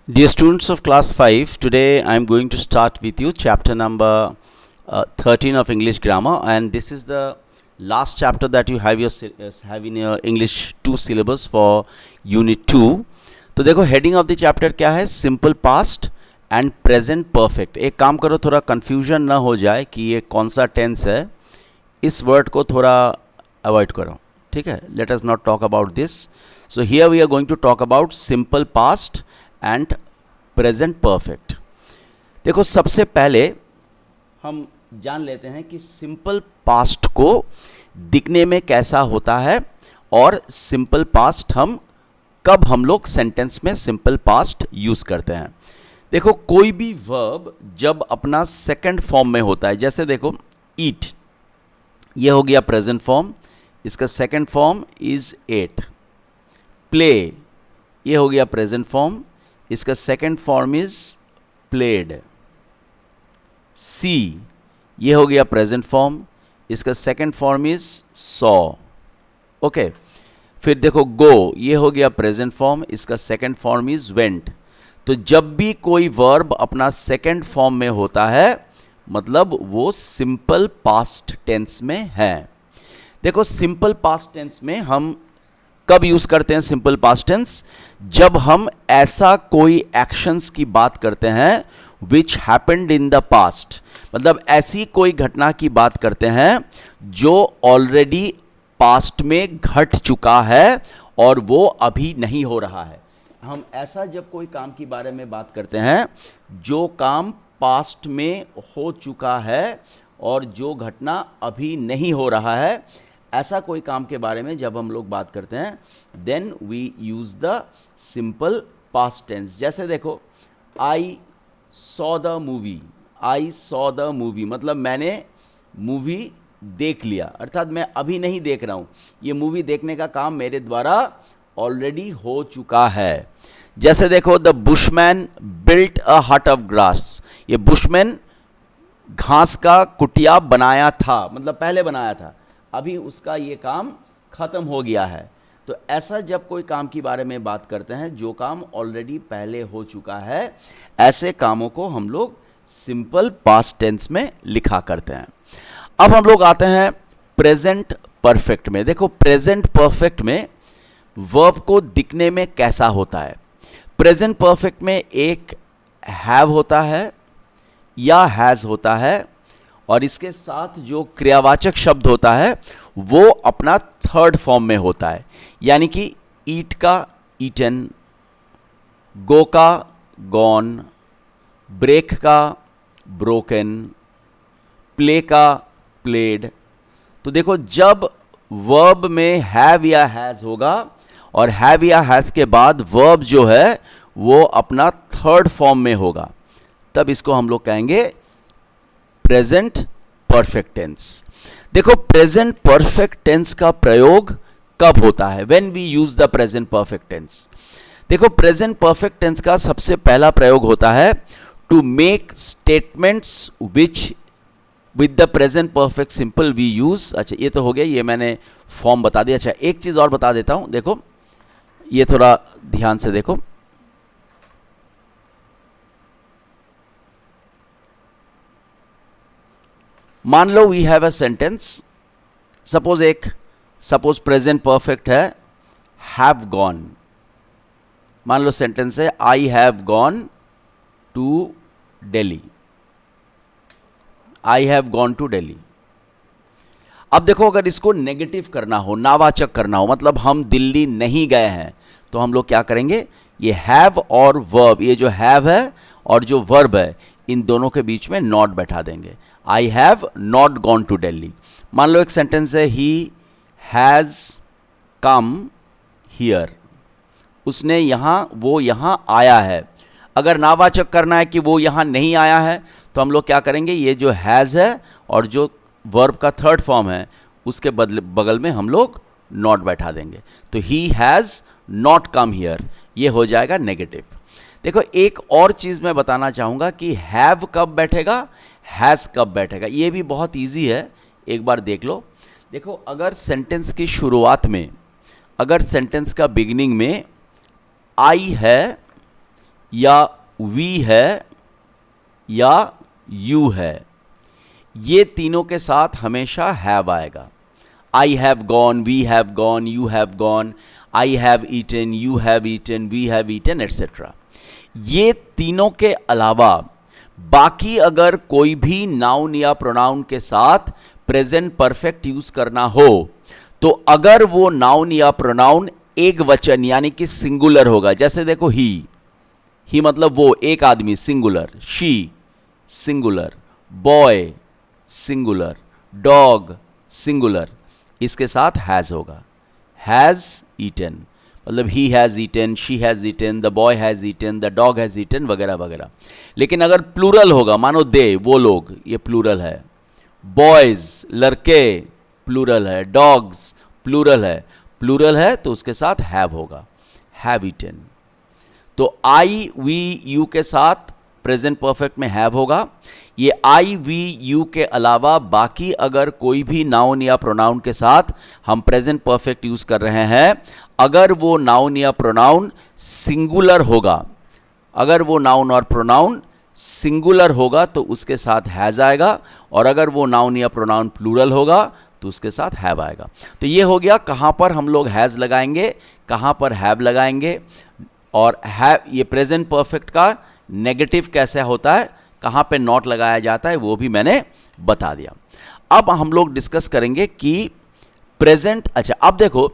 Dear students of class 5, today I am going to start with you chapter number 13 of English grammar, and this is the last chapter that you have in your English 2 syllabus for unit 2. तो देखो heading of the chapter क्या है, simple past and present perfect. एक काम करो, थोड़ा confusion ना हो जाए कि ये कौन सा टेंस है, इस वर्ड को थोड़ा अवॉइड करो, ठीक है. Let us not talk about this. So here we are going to talk about simple past and present perfect. देखो सबसे पहले हम जान लेते हैं कि सिंपल पास्ट को दिखने में कैसा होता है और सिंपल पास्ट कब हम लोग सेंटेंस में सिंपल पास्ट यूज करते हैं. देखो कोई भी वर्ब जब अपना सेकंड फॉर्म में होता है, जैसे देखो ईट, ये हो गया प्रेजेंट फॉर्म, इसका second form is ate. Play, ये हो गया प्रेजेंट फॉर्म, इसका second form is played. See, ये हो गया प्रेजेंट फॉर्म, इसका second form is saw. Okay, फिर देखो गो, ये हो गया प्रेजेंट फॉर्म, इसका सेकंड फॉर्म इज वेंट. तो जब भी कोई वर्ब अपना सेकंड फॉर्म में होता है मतलब वो सिंपल पास्ट टेंस में है. देखो सिंपल पास्ट टेंस में हम कब यूज करते हैं सिंपल पास्ट टेंस, जब हम ऐसा कोई एक्शंस की बात करते हैं which happened in the past, मतलब ऐसी कोई घटना की बात करते हैं जो ऑलरेडी पास्ट में घट चुका है और वो अभी नहीं हो रहा है. हम ऐसा जब कोई काम के बारे में बात करते हैं जो काम पास्ट में हो चुका है और जो घटना अभी नहीं हो रहा है, ऐसा कोई काम के बारे में जब हम लोग बात करते हैं then we use the simple past tense. जैसे देखो I saw the movie, I saw the movie मतलब मैंने मूवी देख लिया, अर्थात मैं अभी नहीं देख रहा हूं, ये मूवी देखने का काम मेरे द्वारा ऑलरेडी हो चुका है. जैसे देखो द बुशमैन बिल्ट अ हट ऑफ ग्रास, ये बुशमैन घास का कुटिया बनाया था, मतलब पहले बनाया था, अभी उसका ये काम खत्म हो गया है. तो ऐसा जब कोई काम के बारे में बात करते हैं जो काम ऑलरेडी पहले हो चुका है, ऐसे कामों को हम लोग सिंपल पास्ट टेंस में लिखा करते हैं. अब हम लोग आते हैं प्रेजेंट परफेक्ट में. देखो प्रेजेंट परफेक्ट में वर्ब को दिखने में कैसा होता है. प्रेजेंट परफेक्ट में एक हैव होता है या हैज़ होता है और इसके साथ जो क्रियावाचक शब्द होता है वो अपना थर्ड फॉर्म में होता है. यानी कि ईट का ईटन, गो का गॉन, ब्रेक का ब्रोकन, प्ले का प्लेड. तो देखो जब वर्ब में हैव या हैज़ होगा और हैव या हैज़ के बाद वर्ब जो है वो अपना थर्ड फॉर्म में होगा, तब इसको हम लोग कहेंगे प्रेजेंट परफेक्ट टेंस. देखो प्रेजेंट परफेक्ट टेंस का प्रयोग कब होता है, when we use the present perfect tense. देखो प्रेजेंट परफेक्ट टेंस का सबसे पहला प्रयोग होता है to make statements which with the present perfect simple we use. अच्छा ये तो हो गया, ये मैंने फॉर्म बता दिया. अच्छा एक चीज और बता देता हूं, देखो ये थोड़ा ध्यान से देखो. मान लो we have a sentence, suppose present perfect है हैव गॉन. मान लो सेंटेंस है I have gone to Delhi, I have gone to Delhi. अब देखो अगर इसको नेगेटिव करना हो, नावाचक करना हो, मतलब हम दिल्ली नहीं गए हैं, तो हम लोग क्या करेंगे, ये हैव और वर्ब, ये जो हैव है और जो वर्ब है इन दोनों के बीच में नॉट बैठा देंगे. I have not gone to Delhi. मान लो एक सेंटेंस है ही हैज़ कम हियर, उसने यहाँ, वो यहाँ आया है. अगर नावाचक करना है कि वो यहाँ नहीं आया है तो हम लोग क्या करेंगे, ये जो हैज़ है और जो वर्ब का थर्ड फॉर्म है उसके बगल में हम लोग नॉट बैठा देंगे. तो he has not come here, ये हो जाएगा नेगेटिव. देखो एक और चीज़ मैं बताना चाहूँगा कि हैव कब बैठेगा, हैज़ कब बैठेगा, ये भी बहुत ईजी है, एक बार देख लो. देखो अगर सेंटेंस की शुरुआत में, अगर सेंटेंस का बिगिनिंग में आई है या वी है या यू है, ये तीनों के साथ हमेशा हैव आएगा। I have gone, we have gone, you have gone, I have eaten, you have eaten, we have eaten, etcetera. ये तीनों के अलावा बाकी अगर कोई भी नाउन या प्रोनाउन के साथ प्रेजेंट परफेक्ट यूज करना हो, तो अगर वो नाउन या प्रोनाउन एक वचन यानी कि सिंगुलर होगा, जैसे देखो ही मतलब वो एक आदमी singular, she singular, boy singular, dog singular, इसके साथ हैज होगा। हैज ईटन मतलब he has eaten, she has eaten, the boy has eaten, the dog has eaten, वगैरह वगैरह। लेकिन अगर प्लूरल होगा, मानो दे वो लोग, ये प्लूरल है, बॉयज लड़के प्लूरल है, डॉग्स प्लूरल है तो उसके साथ हैव होगा, हैव ईटन। तो आई वी यू के साथ प्रेजेंट परफेक्ट में हैव होगा। ये आई वी यू के अलावा बाकी अगर कोई भी नाउन या प्रोनाउन के साथ हम प्रेजेंट परफेक्ट यूज कर रहे हैं, अगर वो नाउन या प्रोनाउन सिंगुलर होगा, अगर वो नाउन और प्रोनाउन सिंगुलर होगा तो उसके साथ हैज आएगा, और अगर वो नाउन या प्रोनाउन प्लूरल होगा तो उसके साथ हैव आएगा। तो ये हो गया कहाँ पर हम लोग हैज लगाएंगे, कहाँ पर हैव लगाएंगे, और हैव ये प्रेजेंट परफेक्ट का नेगेटिव कैसे होता है, कहाँ पे नॉट लगाया जाता है, वो भी मैंने बता दिया। अब हम लोग डिस्कस करेंगे कि प्रेजेंट, अच्छा अब देखो,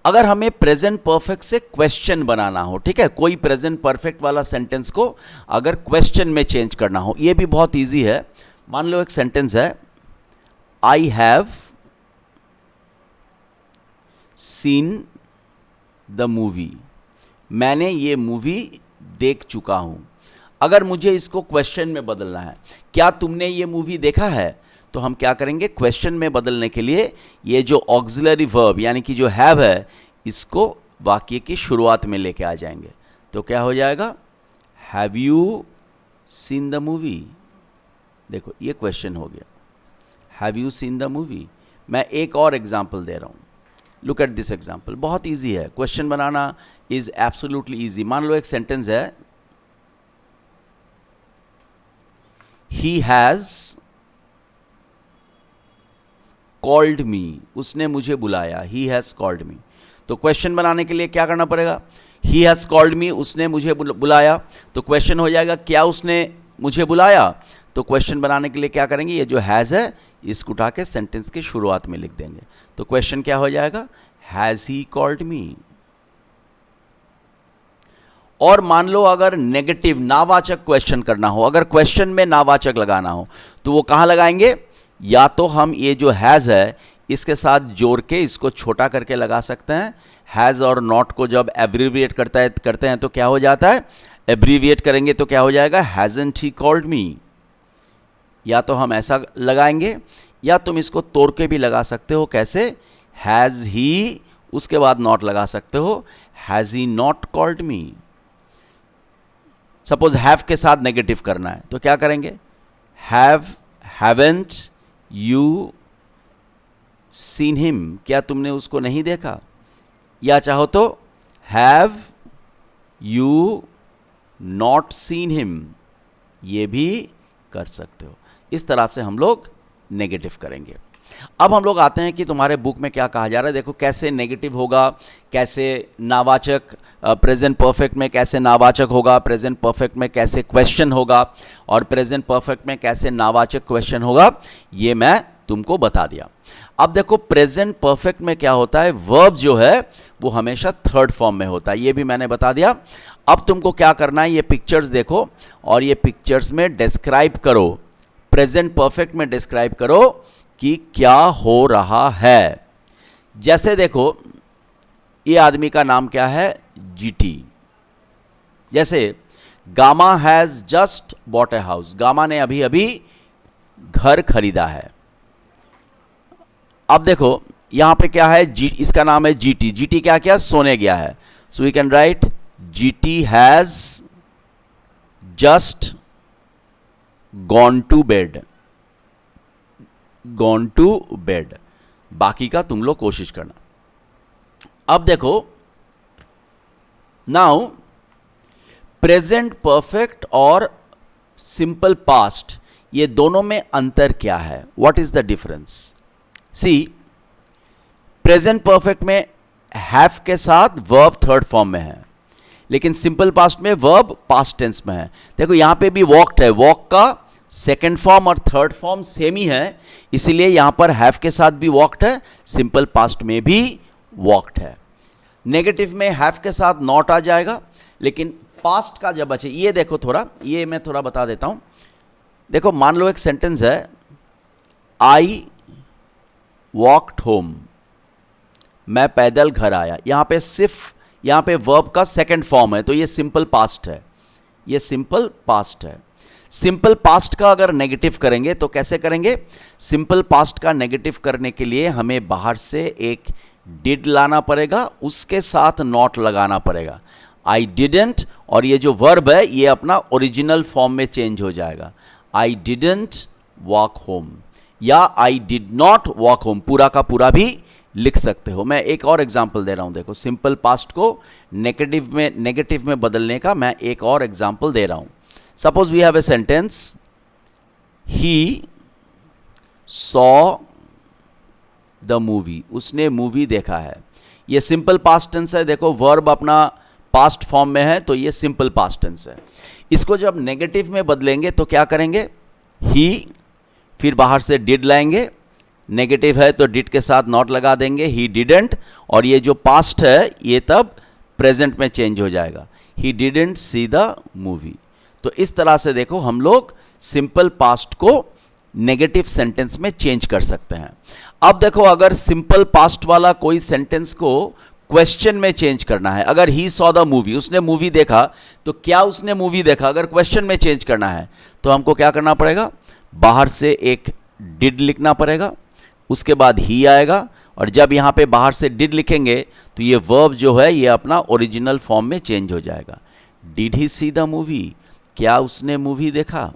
अगर हमें प्रेजेंट परफेक्ट से क्वेश्चन बनाना हो, ठीक है, कोई प्रेजेंट परफेक्ट वाला सेंटेंस को अगर क्वेश्चन में चेंज करना हो, ये भी बहुत इजी है। मान लो एक सेंटेंस है, I have seen the movie, मैंने ये मूवी देख चुका हूं। अगर मुझे इसको क्वेश्चन में बदलना है, क्या तुमने ये मूवी देखा है, तो हम क्या करेंगे, क्वेश्चन में बदलने के लिए ये जो ऑक्सिलरी वर्ब यानी कि जो हैव है, इसको वाक्य की शुरुआत में लेके आ जाएंगे। तो क्या हो जाएगा, have you seen the movie. देखो ये क्वेश्चन हो गया, have you seen the movie. मैं एक और एग्जाम्पल दे रहा हूँ, लुक एट दिस एग्जाम्पल, बहुत ईजी है, question banana is absolutely easy. मान लो एक सेंटेंस है, ही हैज कॉल्ड मी, उसने मुझे बुलाया, ही हैज कॉल्ड मी। तो क्वेश्चन बनाने के लिए क्या करना पड़ेगा, ही हैज कॉल्ड मी, उसने मुझे बुलाया, तो क्वेश्चन हो जाएगा क्या उसने मुझे बुलाया। तो क्वेश्चन बनाने के लिए क्या करेंगे, ये जो हैज है इसको उठा के सेंटेंस की शुरुआत में लिख देंगे। तो क्वेश्चन क्या हो जाएगा, हैज ही कॉल्ड मी। और मान लो अगर नेगेटिव नावाचक क्वेश्चन करना हो, अगर क्वेश्चन में नावाचक लगाना हो, तो वो कहाँ लगाएंगे, या तो हम ये जो हैज़ है इसके साथ जोड़ के इसको छोटा करके लगा सकते हैं। हैज़ और नॉट को जब एब्रीविएट करते हैं तो क्या हो जाता है, एब्रीविएट करेंगे तो क्या हो जाएगा, हैज़न्ट ही कॉल्ड मी। या तो हम ऐसा लगाएंगे, या तुम इसको तोड़ के भी लगा सकते हो, कैसे, हैज़ ही उसके बाद नॉट लगा सकते हो, has he not called me. Suppose have के साथ नेगेटिव करना है तो क्या करेंगे, have haven't you seen him, क्या तुमने उसको नहीं देखा। या चाहो तो have you not seen him, ये भी कर सकते हो। इस तरह से हम लोग नेगेटिव करेंगे। अब हम लोग आते हैं कि तुम्हारे बुक में क्या कहा जा रहा है। देखो कैसे नेगेटिव होगा, कैसे नावाचक, प्रेजेंट परफेक्ट में कैसे नावाचक होगा, प्रेजेंट परफेक्ट में कैसे क्वेश्चन होगा, और प्रेजेंट परफेक्ट में कैसे नावाचक क्वेश्चन होगा, ये मैं तुमको बता दिया। अब देखो प्रेजेंट परफेक्ट में क्या होता है, वर्ब जो है वो हमेशा थर्ड फॉर्म में होता है, ये भी मैंने बता दिया। अब तुमको क्या करना है, ये पिक्चर्स देखो और ये पिक्चर्स में डिस्क्राइब करो, प्रेजेंट परफेक्ट में डिस्क्राइब करो कि क्या हो रहा है। जैसे देखो ये आदमी का नाम क्या है, जीटी। जैसे gamma has just bought a house, gamma ने अभी अभी घर खरीदा है। अब देखो यहां पे क्या है, जी, इसका नाम है जीटी। जीटी क्या क्या सोने गया है, so we can write GT has just gone to bed, gone to bed. बाकी का तुम लोग कोशिश करना। अब देखो नाउ प्रेजेंट परफेक्ट और सिंपल पास्ट, ये दोनों में अंतर क्या है? What is the difference? See, present perfect में हैव के साथ वर्ब थर्ड फॉर्म में है, लेकिन सिंपल पास्ट में वर्ब पास्ट टेंस में है। देखो यहां पे भी वॉक्ड है, वॉक का सेकेंड फॉर्म और थर्ड फॉर्म सेम ही है, इसीलिए यहां पर हैव के साथ भी वॉक्ड है, सिंपल पास्ट में भी वॉक्ड है। नेगेटिव में हैव के साथ नॉट आ जाएगा, लेकिन पास्ट का जब बचे, ये देखो थोड़ा, ये मैं थोड़ा बता देता हूं। देखो मान लो एक सेंटेंस है, आई वॉकड होम, मैं पैदल घर आया। यहां पे सिर्फ यहां पे वर्ब का सेकंड फॉर्म है, तो ये सिंपल पास्ट है, ये सिंपल पास्ट है। सिंपल पास्ट का अगर नेगेटिव करेंगे तो कैसे करेंगे? सिंपल पास्ट का नेगेटिव करने के लिए हमें बाहर से एक डिड लाना पड़ेगा, उसके साथ नॉट लगाना पड़ेगा। आई डिडेंट, और ये जो वर्ब है ये अपना ओरिजिनल फॉर्म में चेंज हो जाएगा, आई डिडेंट वॉक होम, या I did not walk home, पूरा का पूरा भी लिख सकते हो। मैं एक और एग्जांपल दे रहा हूं, देखो सिंपल पास्ट को नेगेटिव में बदलने का मैं एक और एग्जांपल दे रहा हूं। Suppose we have a sentence, he saw the movie, उसने मूवी देखा है। ये सिंपल पास्ट टेंस है, देखो वर्ब अपना पास्ट फॉर्म में है, तो ये सिंपल पास्ट टेंस है। इसको जब नेगेटिव में बदलेंगे तो क्या करेंगे? ही, फिर बाहर से डिड लाएंगे, नेगेटिव है तो डिड के साथ नॉट लगा देंगे, ही डिडेंट, और ये जो पास्ट है ये तब प्रेजेंट में चेंज हो जाएगा, he didn't see the movie. तो इस तरह से देखो हम लोग सिंपल पास्ट को नेगेटिव सेंटेंस में चेंज कर सकते हैं। अब देखो अगर सिंपल पास्ट वाला कोई सेंटेंस को क्वेश्चन में चेंज करना है, अगर ही सॉ द मूवी, उसने मूवी देखा, तो क्या उसने मूवी देखा, अगर क्वेश्चन में चेंज करना है तो हमको क्या करना पड़ेगा? बाहर से एक डिड लिखना पड़ेगा, उसके बाद ही आएगा, और जब यहाँ पे बाहर से डिड लिखेंगे तो ये वर्ब जो है ये अपना ओरिजिनल फॉर्म में चेंज हो जाएगा। Did he see the movie, क्या उसने मूवी देखा?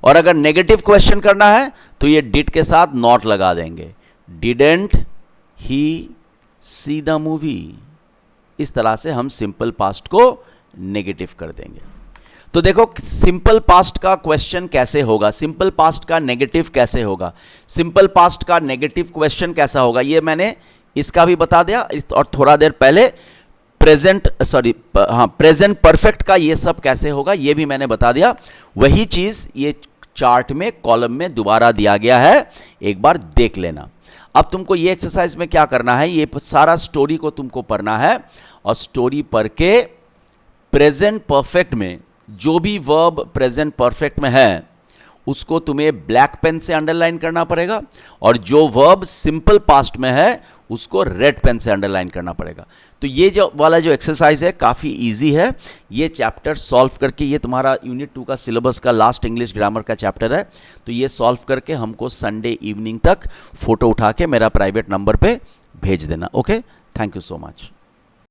और अगर नेगेटिव क्वेश्चन करना है तो ये डिड के साथ नॉट लगा देंगे, didn't he see the movie. इस तरह से हम सिंपल पास्ट को नेगेटिव कर देंगे। तो देखो सिंपल पास्ट का क्वेश्चन कैसे होगा, सिंपल पास्ट का नेगेटिव कैसे होगा, सिंपल पास्ट का नेगेटिव क्वेश्चन कैसा होगा, ये मैंने इसका भी बता दिया, और थोड़ा देर पहले प्रेजेंट परफेक्ट का ये सब कैसे होगा ये भी मैंने बता दिया। वही चीज ये चार्ट में कॉलम में दोबारा दिया गया है, एक बार देख लेना। अब तुमको ये एक्सरसाइज में क्या करना है, ये सारा स्टोरी को तुमको पढ़ना है, और स्टोरी पढ़ के प्रेजेंट परफेक्ट में जो भी वर्ब प्रेजेंट परफेक्ट में है उसको तुम्हें ब्लैक पेन से अंडरलाइन करना पड़ेगा, और जो वर्ब सिंपल पास्ट में है उसको रेड पेन से अंडरलाइन करना पड़ेगा। तो ये जो वाला जो एक्सरसाइज है काफ़ी इजी है, ये चैप्टर सॉल्व करके, ये तुम्हारा यूनिट 2 का सिलेबस का लास्ट इंग्लिश ग्रामर का चैप्टर है, तो ये सॉल्व करके हमको संडे इवनिंग तक फोटो उठा के मेरा प्राइवेट नंबर पे भेज देना। Okay, thank you so much.